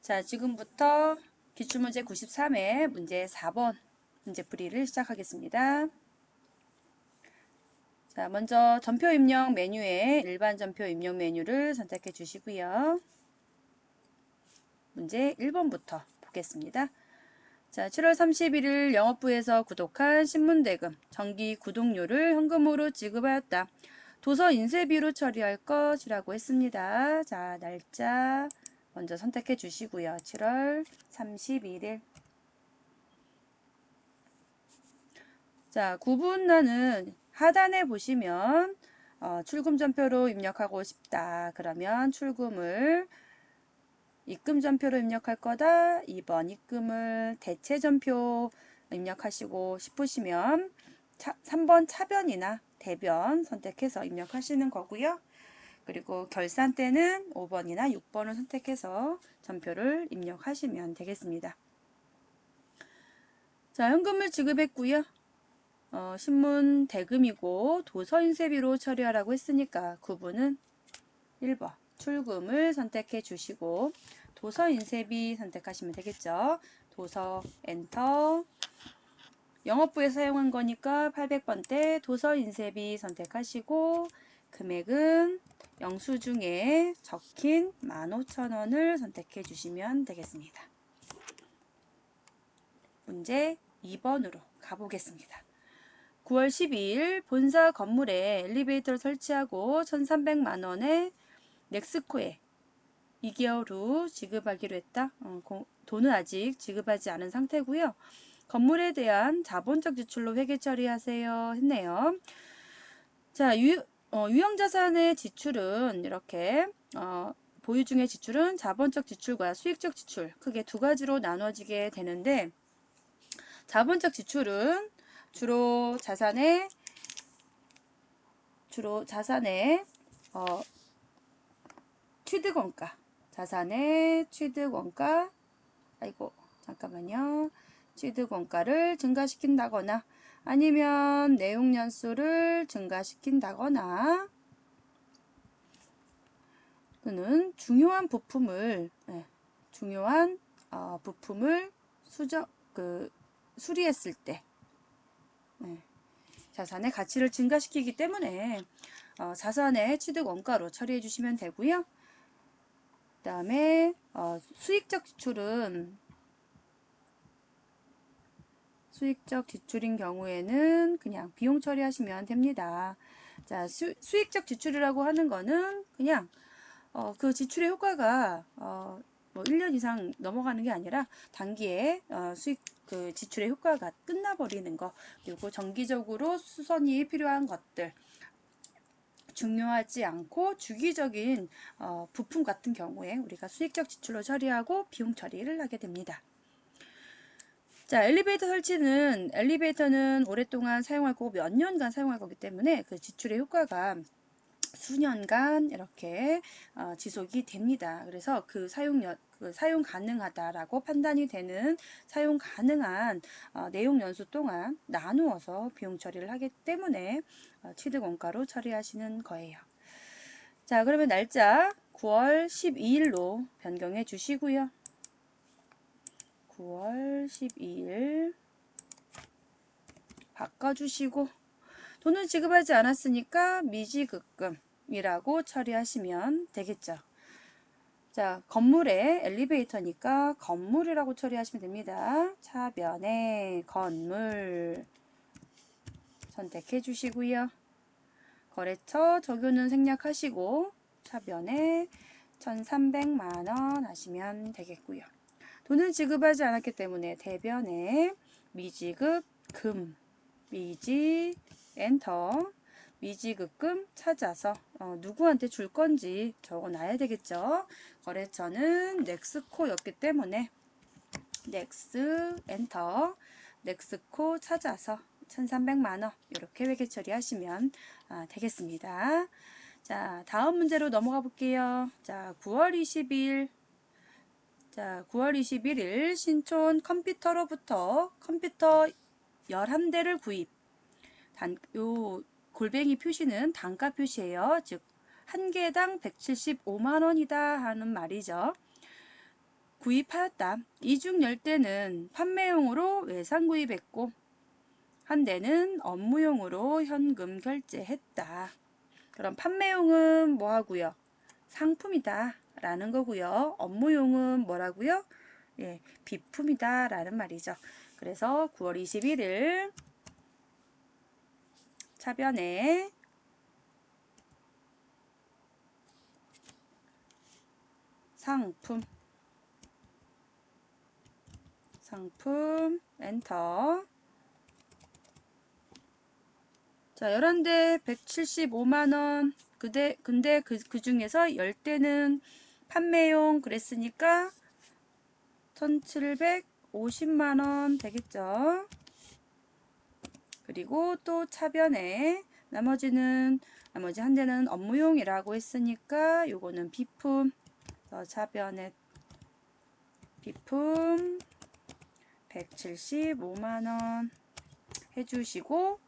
자, 지금부터 기출문제 93회 문제 4번 문제풀이를 시작하겠습니다. 자, 먼저 전표 입력 메뉴에 일반 전표 입력 메뉴를 선택해 주시고요. 문제 1번부터 보겠습니다. 자, 7월 31일 영업부에서 구독한 신문대금 정기 구독료를 현금으로 지급하였다. 도서 인쇄비로 처리할 것이라고 했습니다. 자, 날짜 먼저 선택해 주시고요. 7월 31일. 자, 구분란은 하단에 보시면 출금 전표로 입력하고 싶다. 그러면 출금을 입금 전표로 입력할 거다. 2번 입금을 대체 전표 입력하시고 싶으시면 3번 차변이나 대변 선택해서 입력하시는 거고요. 그리고 결산 때는 5번이나 6번을 선택해서 전표를 입력하시면 되겠습니다. 자, 현금을 지급했고요. 신문 대금이고 도서 인쇄비로 처리하라고 했으니까 구분은 1번 출금을 선택해 주시고 도서 인쇄비 선택하시면 되겠죠. 도서 엔터. 영업부에 사용한 거니까 800번대 도서 인쇄비 선택하시고 금액은 영수증에 적힌 15,000원을 선택해 주시면 되겠습니다. 문제 2번으로 가보겠습니다. 9월 12일 본사 건물에 엘리베이터를 설치하고 1,300만 원의 넥스코에 2개월 후 지급하기로 했다. 돈은 아직 지급하지 않은 상태고요. 건물에 대한 자본적 지출로 회계 처리하세요 했네요. 자, 유형자산의 지출은 이렇게 보유 중의 지출은 자본적 지출과 수익적 지출 크게 두 가지로 나눠지게 되는데 자본적 지출은 주로 자산의 취득원가, 자산의 취득원가, 취득원가를 증가시킨다거나 아니면 내용연수를 증가시킨다거나 또는 중요한 부품을 수리했을 때 자산의 가치를 증가시키기 때문에 자산의 취득원가로 처리해 주시면 되고요. 그 다음에 수익적 지출인 경우에는 그냥 비용 처리하시면 됩니다. 자, 수익적 지출이라고 하는 거는 그냥 그 지출의 효과가 뭐 1년 이상 넘어가는 게 아니라 단기에 지출의 효과가 끝나버리는 거, 그리고 정기적으로 수선이 필요한 것들, 중요하지 않고 주기적인 부품 같은 경우에 우리가 수익적 지출로 처리하고 비용 처리를 하게 됩니다. 자, 엘리베이터는 오랫동안 사용할 거고 몇 년간 사용할 거기 때문에 그 지출의 효과가 수년간 이렇게 지속이 됩니다. 그래서 사용 가능하다라고 판단이 되는 사용 가능한 내용 연수 동안 나누어서 비용 처리를 하기 때문에 취득원가로 처리하시는 거예요. 자, 그러면 날짜 9월 12일로 변경해 주시고요. 9월 12일 바꿔주시고 돈은 지급하지 않았으니까 미지급금이라고 처리하시면 되겠죠. 자, 건물에 엘리베이터니까 건물이라고 처리하시면 됩니다. 차변에 건물 선택해 주시고요. 거래처 적요는 생략하시고 차변에 1,300만 원 하시면 되겠고요. 돈은 지급하지 않았기 때문에 대변에 미지급금 엔터 미지급금 찾아서 누구한테 줄 건지 적어 놔야 되겠죠. 거래처는 넥스코였기 때문에 넥스 엔터 넥스코 찾아서 1,300만 원 이렇게 회계 처리하시면 되겠습니다. 자, 다음 문제로 넘어가 볼게요. 자, 9월 21일 신촌 컴퓨터로부터 컴퓨터 11대를 구입. 요 골뱅이 표시는 단가 표시예요. 즉, 한 개당 175만 원이다 하는 말이죠. 구입하였다. 이 중 10대는 판매용으로 외상 구입했고 한 대는 업무용으로 현금 결제했다. 그럼 판매용은 뭐 하고요? 상품이다 라는 거고요. 업무용은 뭐라고요? 예, 비품이다 라는 말이죠. 그래서 9월 21일 차변에 상품 엔터. 자, 11대 175만원. 근데 그 중에서 10대는 판매용 그랬으니까 1750만원 되겠죠. 그리고 또 차변에 나머지 한 대는 업무용이라고 했으니까 요거는 비품. 차변에 비품 175만원 해주시고,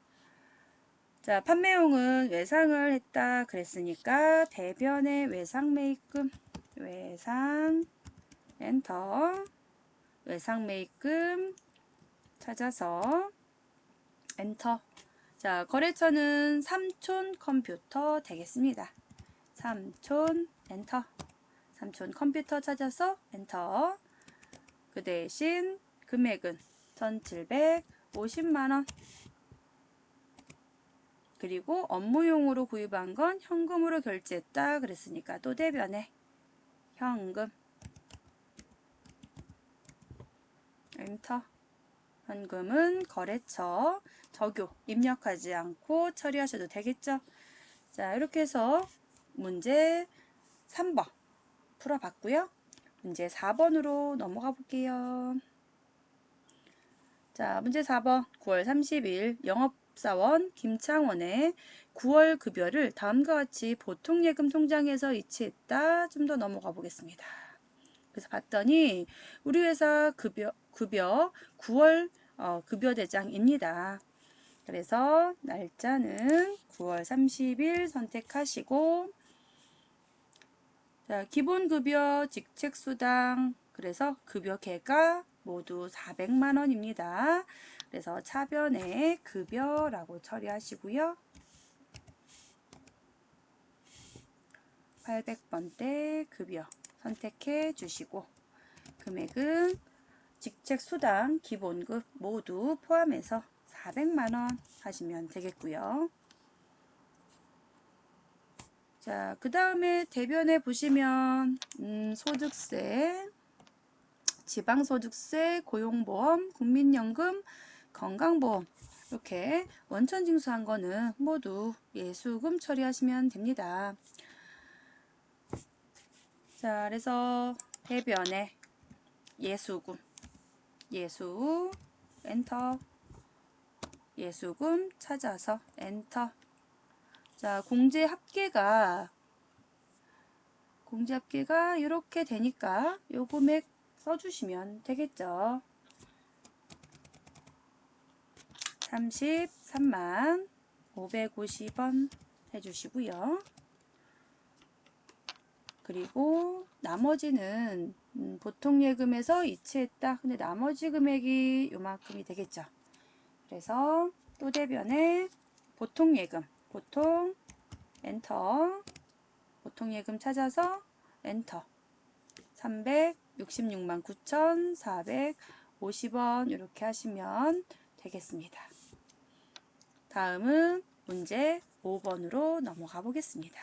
자, 판매용은 외상을 했다 그랬으니까 대변의 외상 매입금, 외상 엔터. 외상 매입금 찾아서 엔터. 자, 거래처는 삼촌 컴퓨터 되겠습니다. 삼촌 엔터. 삼촌 컴퓨터 찾아서 엔터. 그 대신 금액은 1750만원. 그리고 업무용으로 구입한 건 현금으로 결제했다 그랬으니까 또 대변에 현금 엔터. 현금은 거래처 적용 입력하지 않고 처리하셔도 되겠죠. 자, 이렇게 해서 문제 3번 풀어봤고요. 문제 4번으로 넘어가 볼게요. 자, 문제 4번 9월 30일 영업사원 김창원의 9월 급여를 다음과 같이 보통예금 통장에서 이체했다. 좀 더 넘어가 보겠습니다. 그래서 봤더니 우리 회사 급여 9월 급여 대장입니다. 그래서 날짜는 9월 30일 선택하시고, 자, 기본급여 직책수당, 그래서 급여계가 모두 400만원입니다. 그래서 차변에 급여라고 처리하시고요. 800번대 급여 선택해 주시고, 금액은 직책수당, 기본급 모두 포함해서 400만원 하시면 되겠고요. 자, 그 다음에 대변에 보시면 소득세, 지방소득세, 고용보험, 국민연금, 건강보험 이렇게 원천징수한 거는 모두 예수금 처리하시면 됩니다. 자, 그래서 대변에 예수금, 엔터. 예수금 찾아서 엔터. 자, 공제 합계가 이렇게 되니까 요 금액 써주시면 되겠죠. 33만 550원 해주시고요. 그리고 나머지는 보통예금에서 이체했다. 근데 나머지 금액이 요만큼이 되겠죠. 그래서 또 대변에 보통예금, 엔터. 보통예금 찾아서 엔터. 366만 9,450원 이렇게 하시면 되겠습니다. 다음은 문제 5번으로 넘어가 보겠습니다.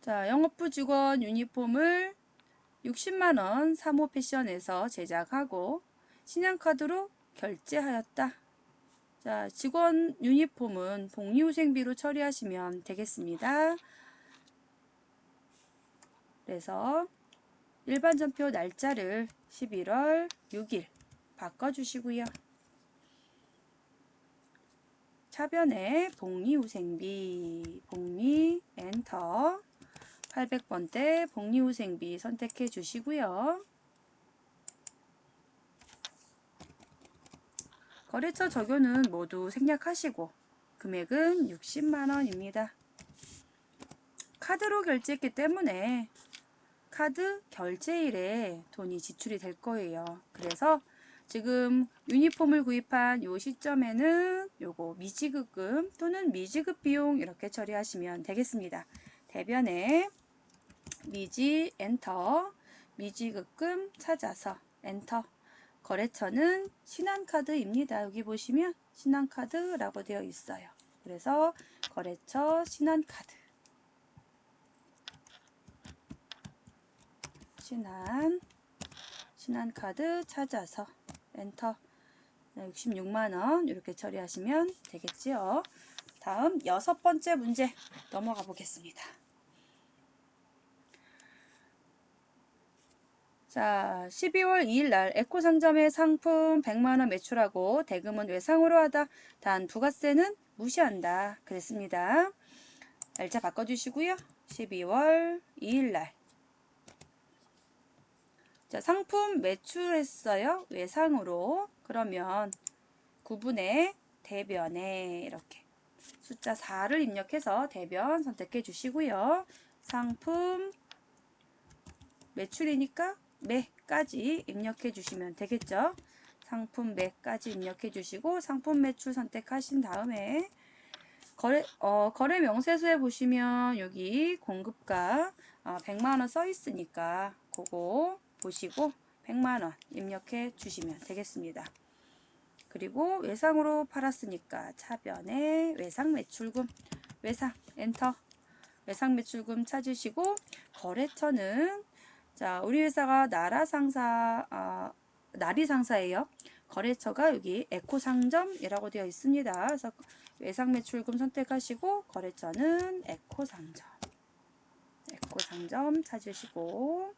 자, 영업부 직원 유니폼을 60만원 사모패션에서 제작하고 신용카드로 결제하였다. 자, 직원 유니폼은 복리후생비로 처리하시면 되겠습니다. 그래서 일반 전표 날짜를 11월 6일 바꿔주시고요. 차변에 복리후생비, 엔터. 800번대 복리후생비 선택해 주시고요. 거래처 적용은 모두 생략하시고 금액은 60만원입니다. 카드로 결제했기 때문에 카드 결제일에 돈이 지출이 될 거예요. 그래서 지금 유니폼을 구입한 요 시점에는 요거 미지급금 또는 미지급 비용 이렇게 처리하시면 되겠습니다. 대변에 미지 엔터, 미지급금 찾아서 엔터. 거래처는 신한카드입니다. 여기 보시면 신한카드라고 되어 있어요. 그래서 거래처 신한카드, 신한카드 찾아서 엔터. 66만원 이렇게 처리하시면 되겠지요. 다음 6번째 문제 넘어가 보겠습니다. 자, 12월 2일 날 에코상점에 상품 100만원 매출하고 대금은 외상으로 하다. 단 부가세는 무시한다. 그랬습니다. 날짜 바꿔주시고요. 12월 2일 날. 자, 상품 매출했어요. 외상으로. 그러면 구분의 대변에 이렇게 숫자 4를 입력해서 대변 선택해 주시고요. 상품 매출이니까 매까지 입력해 주시면 되겠죠. 상품 매까지 입력해 주시고 상품 매출 선택하신 다음에 거래 명세서에 보시면 여기 공급가 100만원 써 있으니까 그거 보시고 100만원 입력해 주시면 되겠습니다. 그리고 외상으로 팔았으니까 차변에 외상 매출금, 외상 엔터, 외상 매출금 찾으시고 거래처는 자, 우리 회사가 나리상사예요. 거래처가 여기 에코상점이라고 되어 있습니다. 그래서 외상 매출금 선택하시고 거래처는 에코상점 찾으시고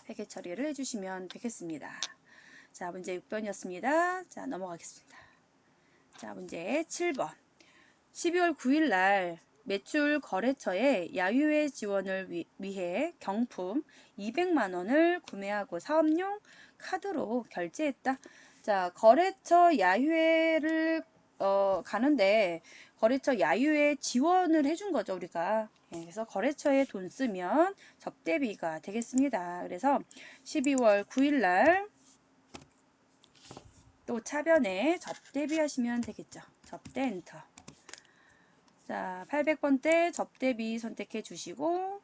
회계 처리를 해주시면 되겠습니다. 자, 문제 6번이었습니다. 자, 넘어가겠습니다. 자, 문제 7번. 12월 9일 날 매출 거래처에 야유회 지원을 위해 경품 200만원을 구매하고 사업용 카드로 결제했다. 자, 거래처 야유회를 가는데 거래처 야유회 지원을 해준 거죠, 우리가. 그래서 거래처에 돈 쓰면 접대비가 되겠습니다. 그래서 12월 9일 날 또 차변에 접대비 하시면 되겠죠. 접대 엔터. 자, 800번대 접대비 선택해 주시고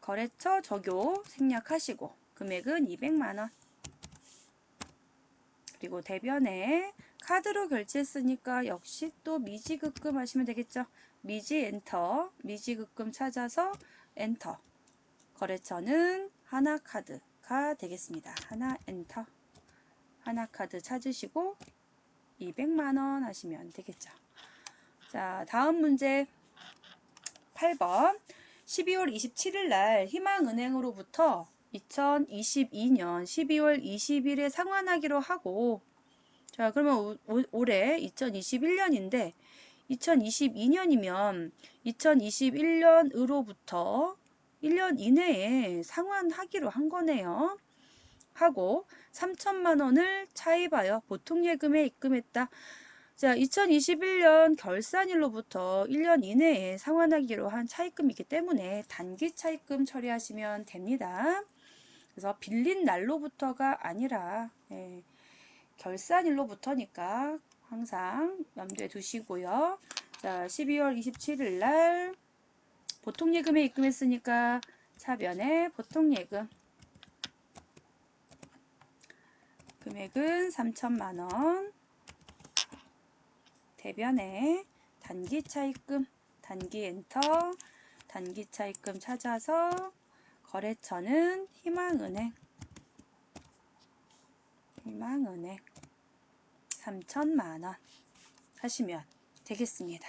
거래처 적용 생략하시고 금액은 200만원. 그리고 대변에 카드로 결제했으니까 역시 또 미지급금 하시면 되겠죠. 미지 엔터, 미지급금 찾아서 엔터. 거래처는 하나카드가 되겠습니다. 하나 엔터. 하나카드 찾으시고 200만원 하시면 되겠죠. 자, 다음 문제 8번. 12월 27일 날 희망은행으로부터 2022년 12월 20일에 상환하기로 하고, 자, 그러면 올해 2021년인데 2022년이면 2021년으로부터 1년 이내에 상환하기로 한 거네요. 하고 3천만 원을 차입하여 보통예금에 입금했다. 자, 2021년 결산일로부터 1년 이내에 상환하기로 한 차입금이기 때문에 단기 차입금 처리하시면 됩니다. 그래서 빌린 날로부터가 아니라 결산일로부터니까 항상 염두에 두시고요. 자, 12월 27일 날 보통예금에 입금했으니까 차변에 보통예금 금액은 3천만 원. 대변에 단기 차입금, 단기 엔터, 단기 차입금 찾아서 거래처는 희망은행 3천만 원 하시면 되겠습니다.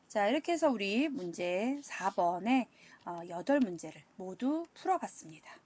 자, 이렇게 해서 우리 문제 4번에 8문제를 모두 풀어봤습니다.